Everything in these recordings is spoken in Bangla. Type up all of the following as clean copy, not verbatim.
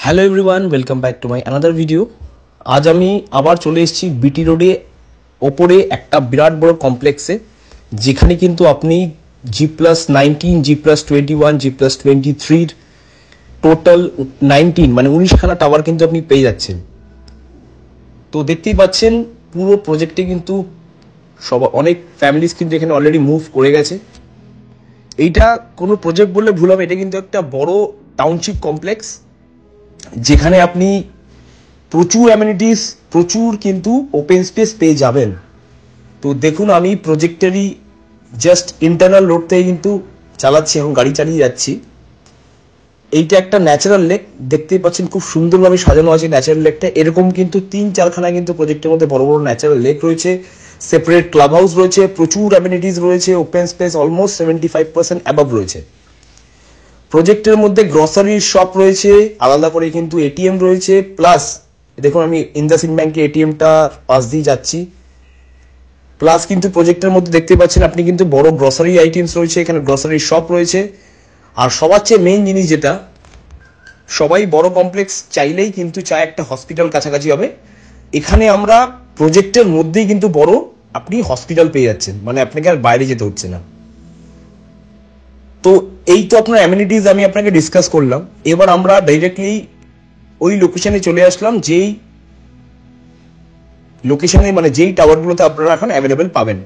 Hello everyone, welcome back to my another video. আজ আমি আবার চলে এসেছি বিটি রোডে ওপরে একটা বিরাট বড় কমপ্লেক্সে, যেখানে কিন্তু আপনি G+19, G+21, G+23 টোটাল 19 মানে 19খানা টাওয়ার কিন্তু আপনি পেয়ে যাচ্ছেন। তো দেখতেই পাচ্ছেন পুরো প্রজেক্টে কিন্তু অনেক ফ্যামিলিজ কিন্তু এখানে অলরেডি মুভ করে গেছে। এইটা কোনো প্রজেক্ট বললে ভুল হবে, এটা কিন্তু একটা বড় টাউনশিপ কমপ্লেক্স, যেখানে আপনি প্রচুর অ্যামিনিটিস, প্রচুর কিন্তু ওপেন স্পেস পেয়ে যাবেন। তো দেখুন, আমি প্রজেক্টেরই জাস্ট ইন্টারনাল রোড থেকে কিন্তু চালাচ্ছি, এখন গাড়ি চালিয়ে যাচ্ছি। এইটা একটা ন্যাচারাল লেক, দেখতেই পাচ্ছেন খুব সুন্দরভাবে সাজানো আছে ন্যাচারাল লেকটা। এরকম কিন্তু 3-4খানা কিন্তু প্রজেক্টের মধ্যে বড় বড় ন্যাচারাল লেক রয়েছে, সেপারেট ক্লাব হাউস রয়েছে, প্রচুর অ্যামিনিটিস রয়েছে, ওপেন স্পেস অলমোস্ট 75% অ্যাবাভ রয়েছে। প্রজেক্টের মধ্যে গ্রসারির শপ রয়েছে, আলাদা করে কিন্তু এটিএম রয়েছে। প্লাস দেখুন, আমি ইন্দাসিন ব্যাংকের এটিএমটা পাশ দিয়ে যাচ্ছি। প্লাস কিন্তু প্রজেক্টের মধ্যে দেখতে পাচ্ছেন আপনি কিন্তু বড় গ্রসারি আইটেমস রয়েছে, এখানে গ্রসারির শপ রয়েছে। আর সবার চেয়ে মেইন জিনিস যেটা সবাই বড় কমপ্লেক্স চাইলেই কিন্তু চায় একটা হসপিটাল কাছাকাছি হবে, এখানে আমরা প্রজেক্টের মধ্যেই কিন্তু বড় আপনি হসপিটাল পেয়ে যাচ্ছেন, মানে আপনাকে আর বাইরে যেতে হচ্ছে না। তো এই তো আপনার অ্যামিনিটিস আমি আপনাকে ডিসকাস করলাম। এবার আমরা ডাইরেক্টলি ওই লোকেশনে চলে আসলাম, যেই লোকেশনে মানে যেই টাওয়ারগুলোতে আপনারা এখন অ্যাভেলেবেল পাবেন।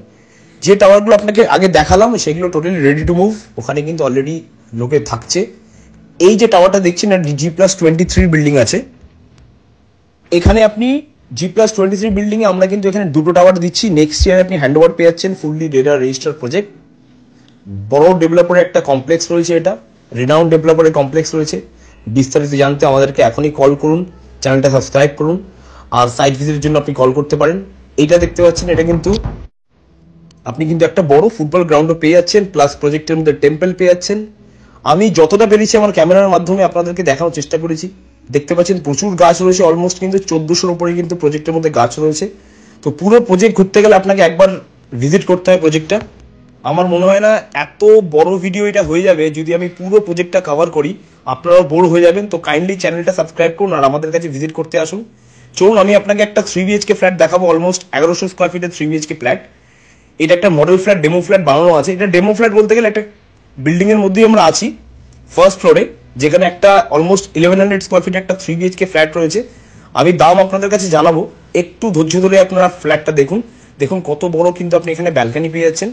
যে টাওয়ারগুলো আপনাকে আগে দেখালাম সেগুলো টোটালি রেডি টু মুভ, ওখানে কিন্তু অলরেডি লোকে থাকছে। এই যে টাওয়ারটা দেখছেন, G+23 বিল্ডিং আছে, এখানে আপনি G+23 বিল্ডিং এ আমরা কিন্তু এখানে দুটো টাওয়ার দিচ্ছি। নেক্সট ইয়ার আপনি হ্যান্ড ওভার পেয়ে যাচ্ছেন, ফুললি রেডা রেজিস্টার প্রজেক্ট। বড় ডেভেলপারের একটা কমপ্লেক্স রয়েছে, এটা রিনাউন্ড ডেভেলপারের কমপ্লেক্স রয়েছে। বিস্তারিত জানতে আমাদেরকে এখনই কল করুন, চ্যানেলটা সাবস্ক্রাইব করুন, আর সাইট ভিজিটের জন্য আপনি কল করতে পারেন। এইটা দেখতে পাচ্ছেন, এটা কিন্তু আপনি কিন্তু একটা বড় ফুটবল গ্রাউন্ডও পেয়ে যাচ্ছেন, প্লাস প্রজেক্টের মধ্যে টেম্পল পেয়ে যাচ্ছেন। আমি যতটা পেরেছি আমার ক্যামেরার মাধ্যমে আপনাদেরকে দেখানোর চেষ্টা করেছি। দেখতে পাচ্ছেন প্রচুর গাছ রয়েছে, অলমোস্ট কিন্তু 1400-র উপরে কিন্তু প্রজেক্টের মধ্যে গাছ রয়েছে। তো পুরো প্রজেক্ট ঘুরতে গেলে আপনাকে একবার ভিজিট করতে হয় প্রজেক্টটা। আমার মনে হয় না এত বড় ভিডিও এটা হয়ে যাবে যদি আমি পুরো প্রজেক্টটা কভার করি, আপনারাও বোর হয়ে যাবেন। তো কাইন্ডলি চ্যানেলটা সাবস্ক্রাইব করুন আর আমাদের কাছে ভিজিট করতে আসুন। চলুন, আমি আপনাকে একটা 3 BHK ফ্ল্যাট দেখাবো, অলমোস্ট 1100 স্কোয়ার ফিটের 3 BHK ফ্ল্যাট। এটা একটা মডেল ফ্ল্যাট, ডেমো ফ্ল্যাট বানানো আছে। এটা ডেমো ফ্ল্যাট বলতে গেলে একটা বিল্ডিং এর মধ্যেই আমরা আছি, ফার্স্ট ফ্লোরে, যেখানে একটা অলমোস্ট 1100 স্কোয়ার ফিট একটা 3 BHK ফ্ল্যাট রয়েছে। আমি দাম আপনাদের কাছে জানাবো, একটু ধৈর্য ধরে আপনারা ফ্ল্যাটটা দেখুন। দেখুন কত বড় কিন্তু আপনি এখানে ব্যালকনি পেয়ে যাচ্ছেন,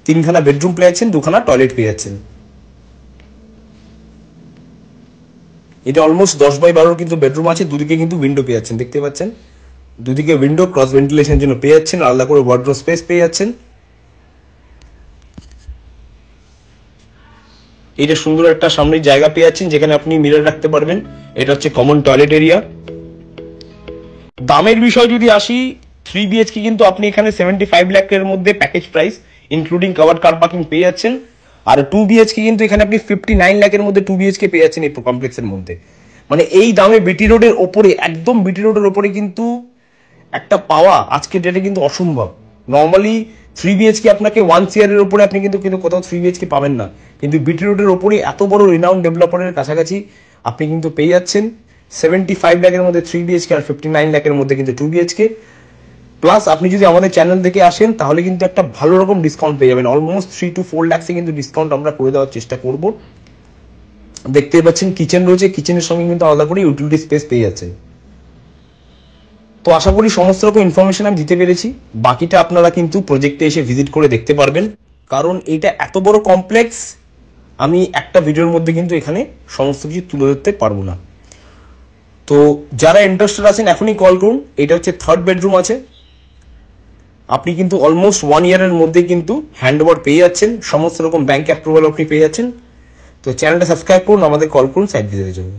3খানা বেডরুম পেয়ে যাচ্ছেন, 2খানা টয়লেট পেয়ে যাচ্ছেন। এটা অলমোস্ট 10x12 কিন্তু বেডরুম আছে, দুদিকে কিন্তু উইন্ডো পেয়ে যাচ্ছেন, দেখতে পাচ্ছেন দুদিকে উইন্ডো, ক্রস ভেন্টিলেশনের জন্য পেয়ে যাচ্ছেন, আলাদা করে ওয়ার্ডরোব স্পেস পেয়ে যাচ্ছেন। এটা সুন্দর একটা সামনের জায়গা পেয়ে যাচ্ছেন, যেখানে আপনি মিরর রাখতে পারবেন। এটা হচ্ছে কমন টয়লেট এরিয়া। দামের বিষয় যদি আসি, 3 BHK কিন্তু আপনি এখানে 75 লাখের মধ্যে package price including covered car parking পেয়ে যাচ্ছেন। আর 2 BHK কিন্তু এখানে আপনি 59 লাখের মধ্যে 2 BHK পেয়ে যাচ্ছেন এই কমপ্লেক্সের মধ্যে। মানে এই দামে বিটি রোডের ওপরে, একদম বিটি রোডের ওপরে কিন্তু একটা পাওয়া আজকের ডেটে কিন্তু অসম্ভব। নর্মালি 3 BHK আপনাকে 1 CR এর উপরে আপনি কিন্তু কোথাও 3 BHK পাবেন না, কিন্তু বিটি রোডের ওপরে এত বড় রিনাউন্ড ডেভেলপারের কাছাকাছি আপনি কিন্তু পেয়ে যাচ্ছেন 75 লাখের মধ্যে 3 BHK আর 59 লাখের মধ্যে কিন্তু 2 BHK। প্লাস আপনি যদি আমাদের চ্যানেল থেকে আসেন তাহলে কিন্তু একটা ভালো রকম ডিসকাউন্ট পেয়ে যাবেন, অলমোস্ট 3 to 4 লাখসে কিন্তু ডিসকাউন্ট আমরা করে দেওয়ার চেষ্টা করব। দেখতেই পাচ্ছেন কিচেন রয়েছে, কিচেনের সঙ্গে কিন্তু আলাদা করে ইউটিলিটি স্পেস পেয়ে যাচ্ছেন। তো আশা করি সমস্ত রকম ইনফরমেশন আমি দিতে পেরেছি, বাকিটা আপনারা কিন্তু প্রজেক্টে এসে ভিজিট করে দেখতে পারবেন, কারণ এটা এত বড় কমপ্লেক্স আমি একটা ভিডিওর মধ্যে কিন্তু এখানে সমস্ত কিছু তুলে ধরতে পারবো না। তো যারা ইন্টারেস্টেড আছেন এখনই কল করুন। এটা হচ্ছে 3rd বেডরুম আছে, আপনি কিন্তু অলমোস্ট 1 ইয়ারের মধ্যে কিন্তু হ্যান্ড ওভার পেয়ে যাচ্ছেন, সমস্ত রকম ব্যাংক অ্যাপ্রুভাল আপনি পেয়ে যাচ্ছেন। তো চ্যানেলটা সাবস্ক্রাইব করুন, আমাদের কল করুন সাইট ভিজিটের জন্য।